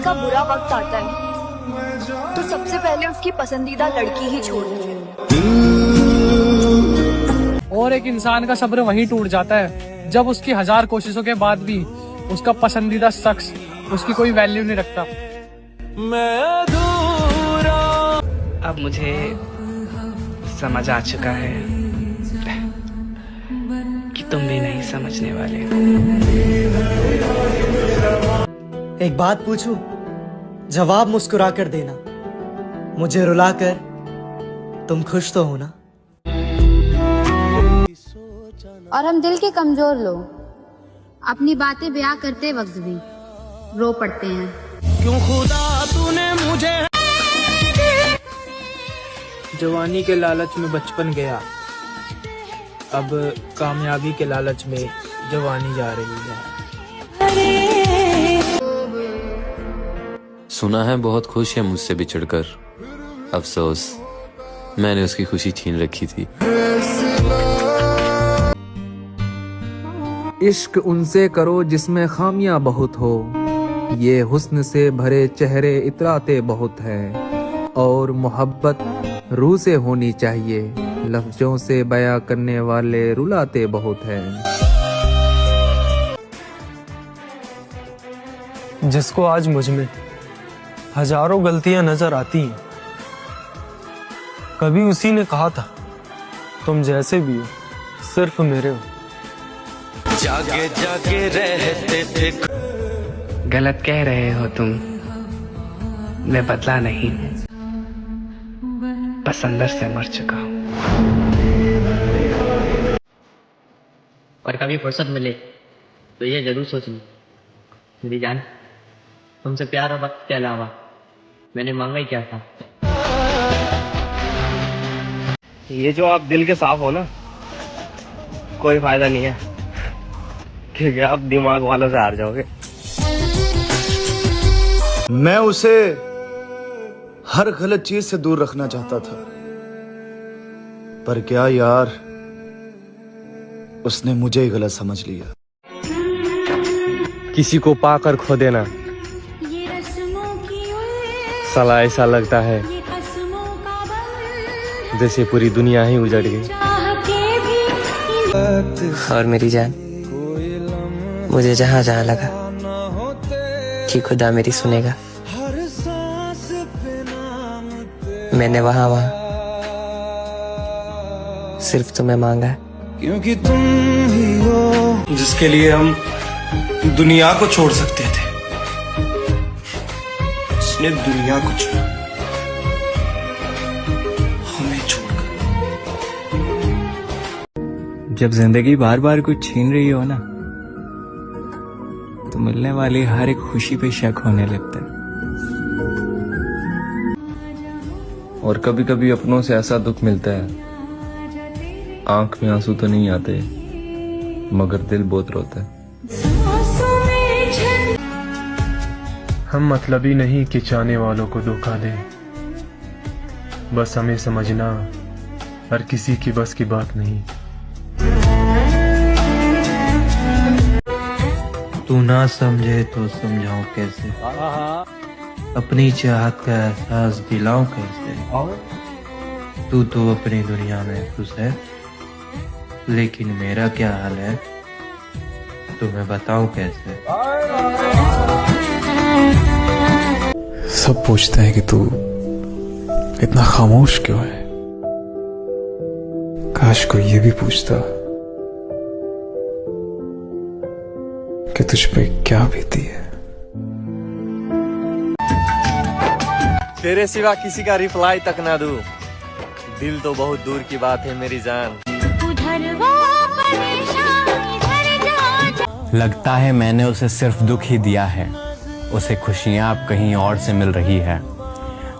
का बुरा वक्त आता है तो सबसे पहले उसकी पसंदीदा लड़की ही छोड़ती है। और एक इंसान का सब्र वहीं टूट जाता है जब उसकी 1000 कोशिशों के बाद भी उसका पसंदीदा शख्स उसकी कोई वैल्यू नहीं रखता। अब मुझे समझ आ चुका है कि तुम भी नहीं समझने वाले। एक बात पूछूं? जवाब मुस्कुरा कर देना। मुझे रुलाकर तुम खुश तो हो ना? और हम दिल के कमजोर लोग अपनी बातें बयां करते वक्त भी रो पड़ते हैं। क्यों खुदा तूने मुझे। जवानी के लालच में बचपन गया, अब कामयाबी के लालच में जवानी जा रही है। सुना है बहुत खुश है मुझसे बिछड़कर, अफसोस मैंने उसकी खुशी छीन रखी थी। इश्क उनसे करो जिसमें खामियां बहुत हो, ये हुस्न से भरे चेहरे इतराते बहुत हैं, और मोहब्बत रूह से होनी चाहिए, लफ्जों से बयां करने वाले रुलाते बहुत हैं। जिसको आज मुझ में हजारों गलतियां नजर आती हैं, कभी उसी ने कहा था तुम जैसे भी हो सिर्फ मेरे हो। जागे जागे रहते थे। गलत कह रहे हो तुम, मैं बदला नहीं हूँ, बस अंदर से मर चुका हूँ। और कभी फुर्सत मिले तो ये जरूर सोचना मेरी जान, तुमसे प्यार और वक्त के अलावा मैंने मांगा ही क्या था। ये जो आप दिल के साफ हो ना, कोई फायदा नहीं है, क्योंकि आप दिमाग वालों से हार जाओगे। मैं उसे हर गलत चीज से दूर रखना चाहता था, पर क्या यार, उसने मुझे ही गलत समझ लिया। किसी को पाकर खो देना साला ऐसा लगता है जैसे पूरी दुनिया ही उजड़ गई। और मेरी जान, मुझे जहाँ जहाँ लगा कि खुदा मेरी सुनेगा, मैंने वहाँ वहाँ सिर्फ तुम्हें मांगा है। क्योंकि तुम ही हो जिसके लिए हम दुनिया को छोड़ सकते थे, उसने दुनिया को छोड़ा हमें छोड़कर। जब जिंदगी बार बार कुछ छीन रही हो ना, तो मिलने वाली हर एक खुशी पे शक होने लगता है। और कभी कभी अपनों से ऐसा दुख मिलता है, आंख में आंसू तो नहीं आते मगर दिल बहुत रोता है। हम मतलबी नहीं कि चाहने वालों को धोखा दें, बस हमें समझना हर किसी की बस की बात नहीं। तू ना समझे तो समझाऊं कैसे, अपनी चाहत का एहसास दिलाऊं कैसे। तू तो अपनी दुनिया में खुश है, लेकिन मेरा क्या हाल है तुम्हें बताऊं कैसे। सब पूछते हैं कि तू इतना खामोश क्यों है, काश कोई ये भी पूछता कि तुझ पे क्या बीती है। तेरे सिवा किसी का रिप्लाई तक ना दूं, दिल तो बहुत दूर की बात है मेरी जान। लगता है मैंने उसे सिर्फ दुख ही दिया है, उसे खुशियाँ अब कहीं और से मिल रही है।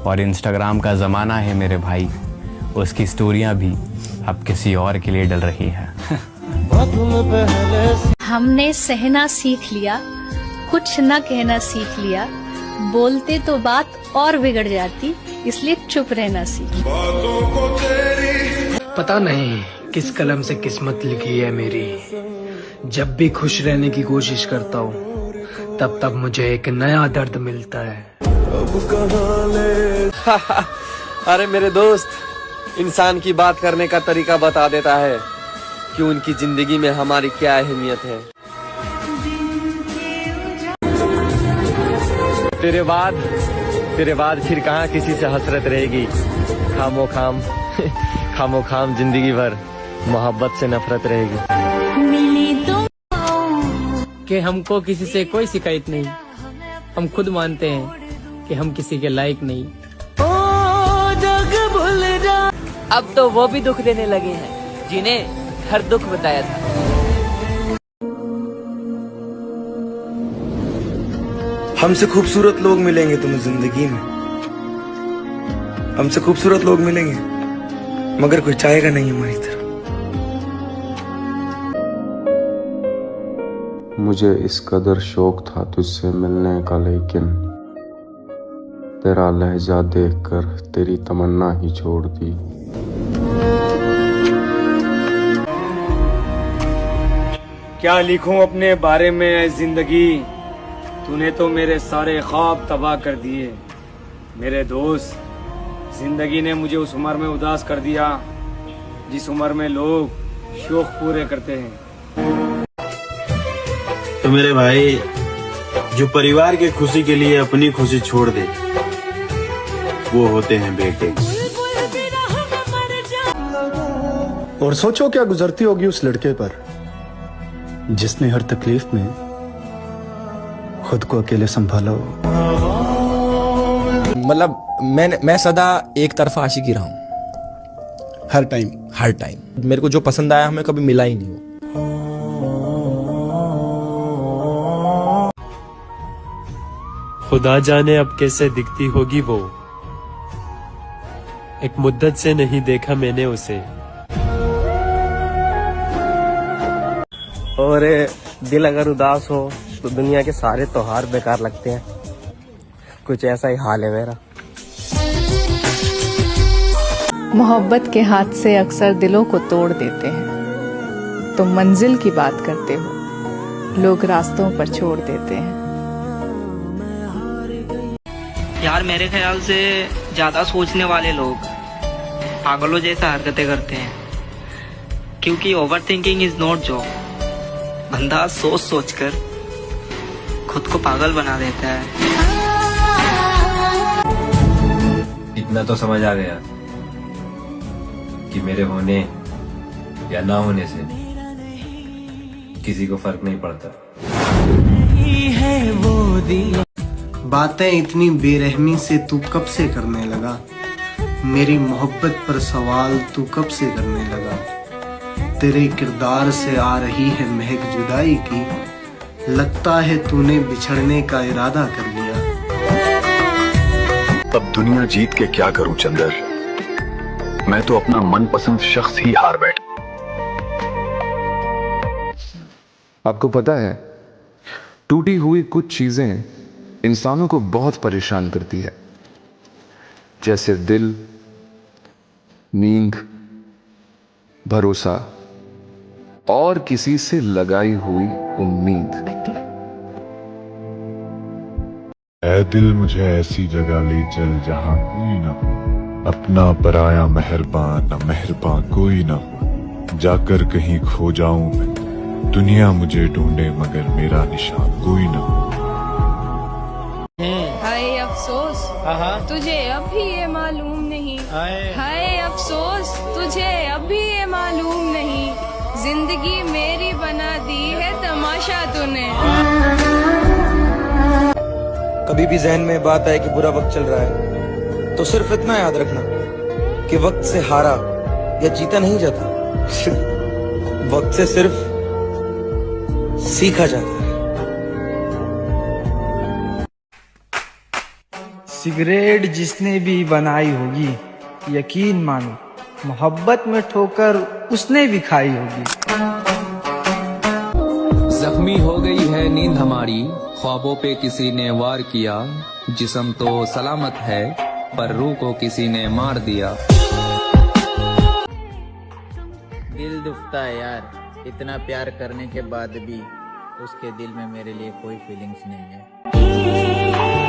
और इंस्टाग्राम का ज़माना है मेरे भाई, उसकी स्टोरियाँ भी अब किसी और के लिए डल रही है। हमने सहना सीख लिया, कुछ न कहना सीख लिया, बोलते तो बात और बिगड़ जाती, इसलिए चुप रहना सीख। पता नहीं किस कलम से किस्मत लिखी है मेरी, जब भी खुश रहने की कोशिश करता हूँ तब तब मुझे एक नया दर्द मिलता है। अरे मेरे दोस्त, इंसान की बात करने का तरीका बता देता है कि उनकी जिंदगी में हमारी क्या अहमियत है। तेरे बाद फिर कहाँ किसी से हसरत रहेगी। खामो खाम जिंदगी भर मोहब्बत से नफरत रहेगी। कि हमको किसी से कोई शिकायत नहीं, हम खुद मानते हैं कि हम किसी के लायक नहीं। अब तो वो भी दुख देने लगे हैं जिन्हें हर दुख बताया था। हमसे खूबसूरत लोग मिलेंगे तुम्हें जिंदगी में, हमसे खूबसूरत लोग मिलेंगे, मगर कोई चाहेगा नहीं हमारी तरह। मुझे इस कदर शौक था तुझसे मिलने का, लेकिन तेरा लहजा देखकर तेरी तमन्ना ही छोड़ दी। क्या लिखूं अपने बारे में ऐ जिंदगी, तूने तो मेरे सारे ख्वाब तबाह कर दिए। मेरे दोस्त, जिंदगी ने मुझे उस उम्र में उदास कर दिया जिस उम्र में लोग शौक पूरे करते हैं। तो मेरे भाई, जो परिवार की खुशी के लिए अपनी खुशी छोड़ दे, वो होते हैं बेटे। और सोचो क्या गुजरती होगी उस लड़के पर जिसने हर तकलीफ में खुद को अकेले संभाला हो। मतलब मैं सदा एक तरफा आशिकी रहा हूँ, हर टाइम मेरे को जो पसंद आया हमें कभी मिला ही नहीं हो। खुदा जाने अब कैसे दिखती होगी वो, एक मुद्दत से नहीं देखा मैंने उसे। और दिल अगर उदास हो तो दुनिया के सारे त्योहार बेकार लगते हैं। कुछ ऐसा ही हाल है मेरा। मोहब्बत के हाथ से अक्सर दिलों को तोड़ देते हैं। तुम मंजिल की बात करते हो, लोग रास्तों पर छोड़ देते हैं। यार मेरे ख्याल से ज्यादा सोचने वाले लोग पागलों जैसा हरकतें करते हैं, क्योंकि over thinking is not job. बंदा सोच सोच कर खुद को पागल बना देता है। इतना तो समझ आ गया कि मेरे होने या ना होने से किसी को फर्क नहीं पड़ता। बातें इतनी बेरहमी से तू कब से करने लगा, मेरी मोहब्बत पर सवाल तू कब से करने लगा। तेरे किरदार से आ रही है महक जुदाई की, लगता है तूने बिछड़ने का इरादा कर लिया। अब दुनिया जीत के क्या करूं चंदर, मैं तो अपना मनपसंद शख्स ही हार बैठा। आपको पता है, टूटी हुई कुछ चीजें इंसानों को बहुत परेशान करती है, जैसे दिल, नींद, भरोसा और किसी से लगाई हुई उम्मीद। ऐ दिल मुझे ऐसी जगह ले चल जहां कोई ना हो, अपना पराया मेहरबान न मेहरबान कोई ना हो। जाकर कहीं खो जाऊं मैं, दुनिया मुझे ढूंढे मगर मेरा निशान कोई ना हो। हाय अफसोस तुझे अब भी ये मालूम नहीं, हाय अफसोस तुझे अब भी ये मालूम नहीं, जिंदगी मेरी बना दी है तमाशा तूने। कभी भी जहन में बात आए कि बुरा वक्त चल रहा है, तो सिर्फ इतना याद रखना कि वक्त से हारा या जीता नहीं जाता, वक्त से सिर्फ सीखा जाता है। सिगरेट जिसने भी बनाई होगी, यकीन मानो मोहब्बत में ठोकर उसने भी खाई होगी। जख्मी हो गई है नींद हमारी, ख्वाबों पे किसी ने वार किया। जिस्म तो सलामत है पर रूह को किसी ने मार दिया। दिल दुखता है यार, इतना प्यार करने के बाद भी उसके दिल में मेरे लिए कोई फीलिंग्स नहीं है।